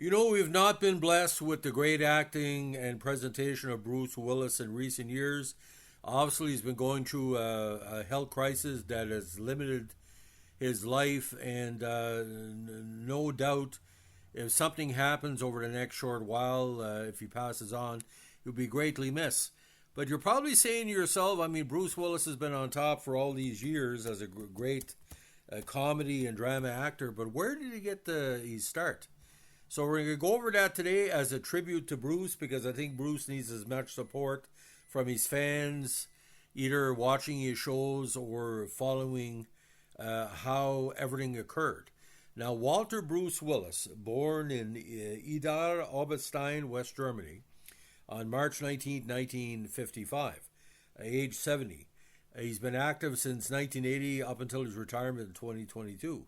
We've not been blessed with the great acting and presentation of Bruce Willis in recent years. Obviously, he's been going through a health crisis that has limited his life, and no doubt, if something happens over the next short while, if he passes on, he'll be greatly missed. But you're probably saying to yourself, Bruce Willis has been on top for all these years as a great comedy and drama actor, but where did he get his start? So we're going to go over that today as a tribute to Bruce, because I think Bruce needs as much support from his fans, either watching his shows or following how everything occurred. Now, Walter Bruce Willis, born in Idar Oberstein, West Germany, on March 19, 1955, age 70. He's been active since 1980 up until his retirement in 2022.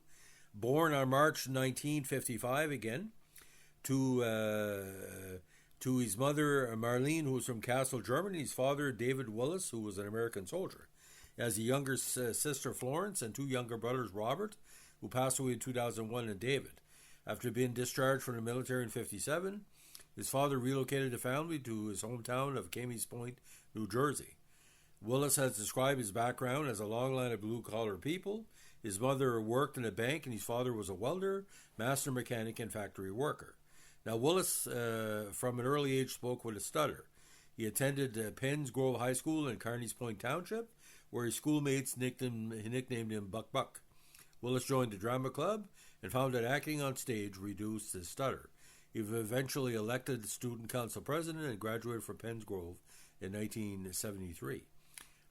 Born on March 1955 again, to his mother Marlene, who was from Kassel, Germany, his father David Willis, who was an American soldier. He has a younger sister Florence and two younger brothers, Robert, who passed away in 2001, and David. After being discharged from the military in 1957, his father relocated the family to his hometown of Camey's Point, New Jersey. Willis has described his background as a long line of blue-collar people. His mother worked in a bank, and his father was a welder, master mechanic, and factory worker. Now, Willis, from an early age, spoke with a stutter. He attended Penns Grove High School in Carneys Point Township, where his schoolmates nicknamed him Buck Buck. Willis joined the drama club and found that acting on stage reduced his stutter. He was eventually elected student council president and graduated from Penns Grove in 1973.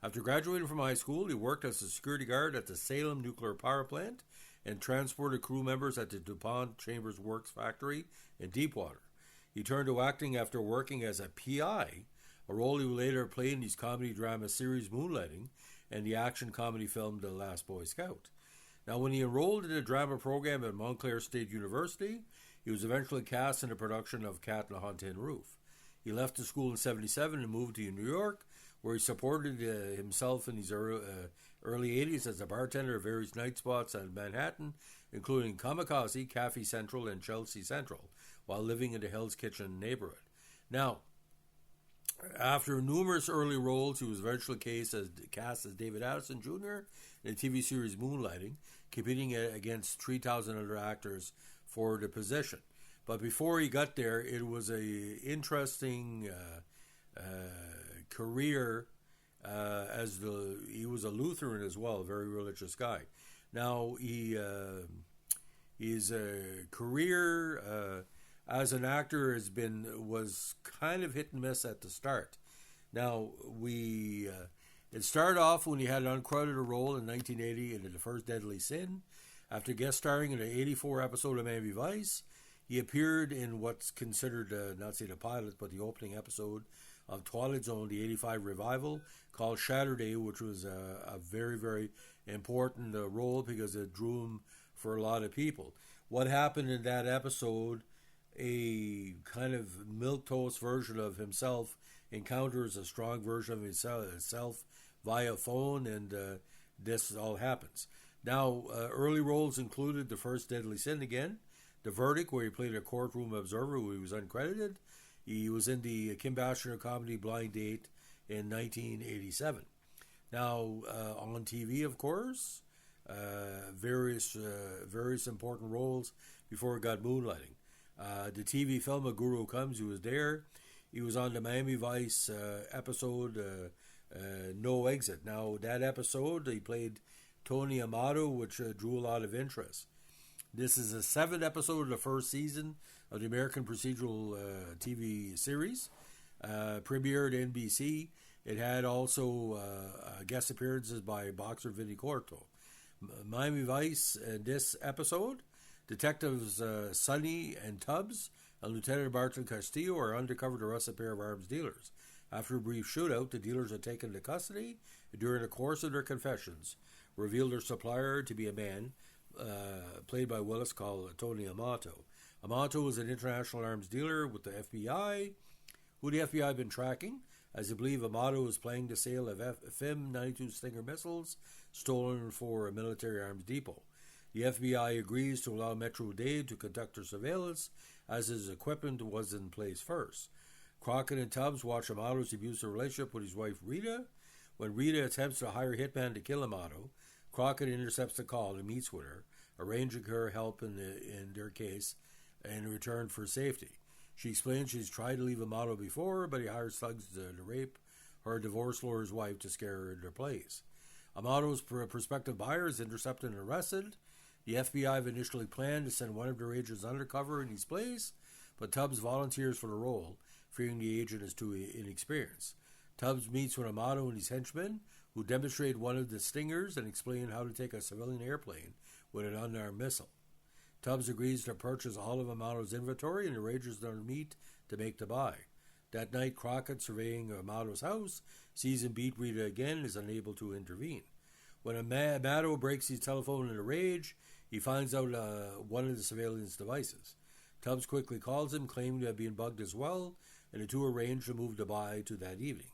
After graduating from high school, he worked as a security guard at the Salem Nuclear Power Plant and transported crew members at the DuPont Chambers Works factory in Deepwater. He turned to acting after working as a PI, a role he would later play in his comedy drama series Moonlighting and the action comedy film The Last Boy Scout. Now, when he enrolled in a drama program at Montclair State University, he was eventually cast in a production of Cat on the Tin Roof. He left the school in 1977 and moved to New York, where he supported himself in his early 80s as a bartender at various night spots in Manhattan, including Kamikaze, Cafe Central, and Chelsea Central, while living in the Hell's Kitchen neighborhood. Now, after numerous early roles, he was eventually cast as David Addison Jr. in the TV series Moonlighting, competing against 3,000 other actors for the position. But before he got there, it was a interesting career, he was a Lutheran as well, a very religious guy. Now, his career as an actor was kind of hit and miss at the start. Now, it started off when he had an uncredited role in 1980 in The First Deadly Sin. After guest starring in an 1984 episode of Miami Vice, he appeared in what's considered, not say the pilot, but the opening episode of Twilight Zone, the 1985 revival, called Saturday, which was a very, very important role because it drew him for a lot of people. What happened in that episode, a kind of milquetoast version of himself encounters a strong version of himself via phone, and this all happens. Now, early roles included The First Deadly Sin again, The Verdict, where he played a courtroom observer who was uncredited. He was in the Kim Basinger comedy Blind Date in 1987. Now, on TV, of course, various important roles before it got moonlighting. The TV film A Guru Comes, he was there. He was on the Miami Vice episode No Exit. Now, that episode, he played Tony Amato, which drew a lot of interest. This is the 7th episode of the first season of the American procedural TV series, premiered at NBC. It had also guest appearances by boxer Vinny Corto. Miami Vice, in this episode, Detectives Sonny and Tubbs and Lieutenant Martin Castillo are undercover to arrest a pair of arms dealers. After a brief shootout, the dealers are taken into custody, and during the course of their confessions, reveal their supplier to be a man played by Willis called Tony Amato. Amato is an international arms dealer with the FBI, who the FBI have been tracking, as they believe Amato is planning the sale of FIM-92 Stinger missiles stolen for a military arms depot. The FBI agrees to allow Metro-Dade to conduct their surveillance, as his equipment was in place first. Crockett and Tubbs watch Amato's abusive relationship with his wife Rita. When Rita attempts to hire a hitman to kill Amato, Crockett intercepts the call and meets with her, arranging her help in their case in return for safety. She explains she's tried to leave Amato before, but he hires thugs to rape her divorce lawyer's wife to scare her into place. Amato's prospective buyer is intercepted and arrested. The FBI have initially planned to send one of their agents undercover in his place, but Tubbs volunteers for the role, fearing the agent is too inexperienced. Tubbs meets with Amato and his henchmen, who demonstrate one of the stingers and explain how to take a civilian airplane with an unarmed missile. Tubbs agrees to purchase all of Amato's inventory and arranges them to meet to make the buy. That night, Crockett, surveying Amato's house, sees him beat Rita again and is unable to intervene. When Amato breaks his telephone in a rage, he finds out one of the surveillance devices. Tubbs quickly calls him, claiming to have been bugged as well, and the two arrange to move the buy to that evening.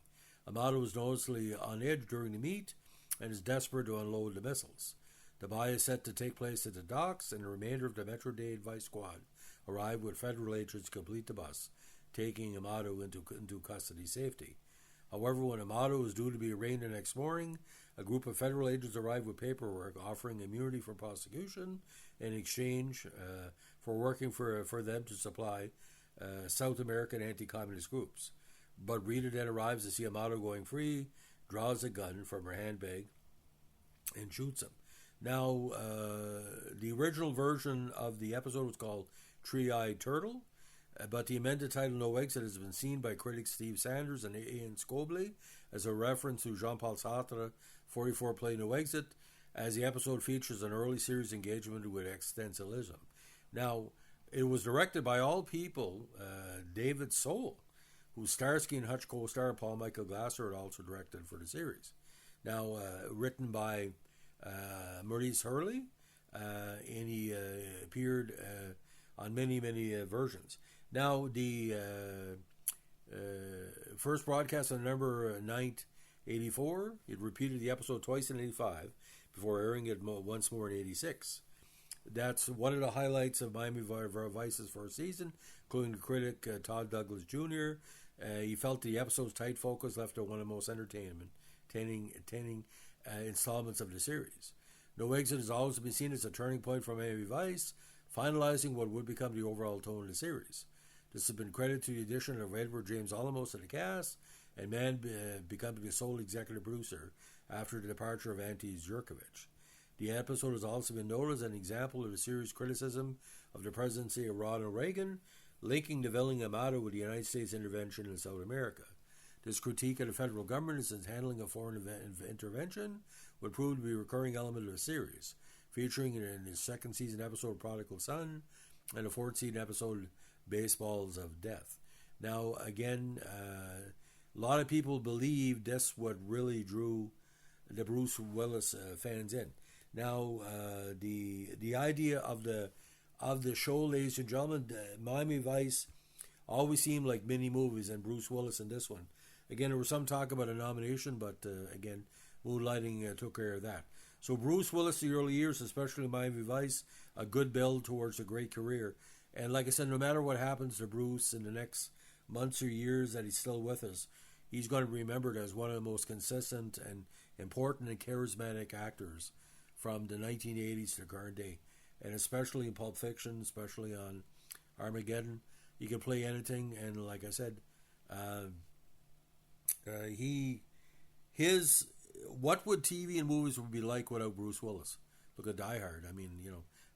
Amato is noticeably on edge during the meet and is desperate to unload the missiles. The buy is set to take place at the docks, and the remainder of the Metro-Dade Vice Squad arrive with federal agents to complete the bus, taking Amato into custody safety. However, when Amato is due to be arraigned the next morning, a group of federal agents arrive with paperwork offering immunity from prosecution in exchange for working for them to supply South American anti-communist groups. But Rita then arrives to see Amato going free, draws a gun from her handbag, and shoots him. Now, the original version of the episode was called Three-Eyed Turtle, but the amended title No Exit has been seen by critics Steve Sanders and Ian Scobley as a reference to Jean-Paul Sartre's 44 play No Exit, as the episode features an early series engagement with existentialism. Now, it was directed by all people, David Soul, who Starsky and Hutch co-star Paul Michael Glasser had also directed for the series. Now, written by Maurice Hurley, and he appeared on many versions. Now, the first broadcast on November 9th, 84, it repeated the episode twice in 85 before airing it once more in 86. That's one of the highlights of Miami Vice's first season, including the critic Todd Douglas Jr. He felt the episode's tight focus left it one of the most entertaining installments of the series. No Exit has always been seen as a turning point for Miami Vice, finalizing what would become the overall tone of the series. This has been credited to the addition of Edward James Olmos to the cast, and Mann becoming the sole executive producer after the departure of Ante Zurkovich. The episode has also been noted as an example of the series' criticism of the presidency of Ronald Reagan, linking the villain Amato with the United States intervention in South America. This critique of the federal government and its handling of foreign intervention would prove to be a recurring element of the series, featuring in the second season episode Prodigal Son and the fourth season episode Baseballs of Death. Now, again, a lot of people believe that's what really drew the Bruce Willis fans in. Now, the idea of the show, ladies and gentlemen, Miami Vice always seemed like mini movies, and Bruce Willis in this one. Again, there was some talk about a nomination, but again, Moonlighting took care of that. So Bruce Willis, the early years, especially Miami Vice, a good build towards a great career. And like I said, no matter what happens to Bruce in the next months or years that he's still with us, he's going to be remembered as one of the most consistent and important and charismatic actors from the 1980s to the current day. And especially in Pulp Fiction, especially on Armageddon, he can play anything. And like I said, what would TV and movies would be like without Bruce Willis? Look at Die Hard. I mean,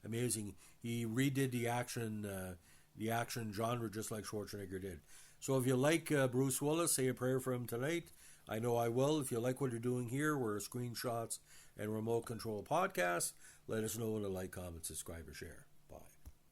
amazing. He redid the action genre just like Schwarzenegger did. So if you like Bruce Willis, say a prayer for him tonight. I know I will. If you like what you're doing here, we're screenshots and remote control podcast. Let us know in the like, comment, subscribe, or share.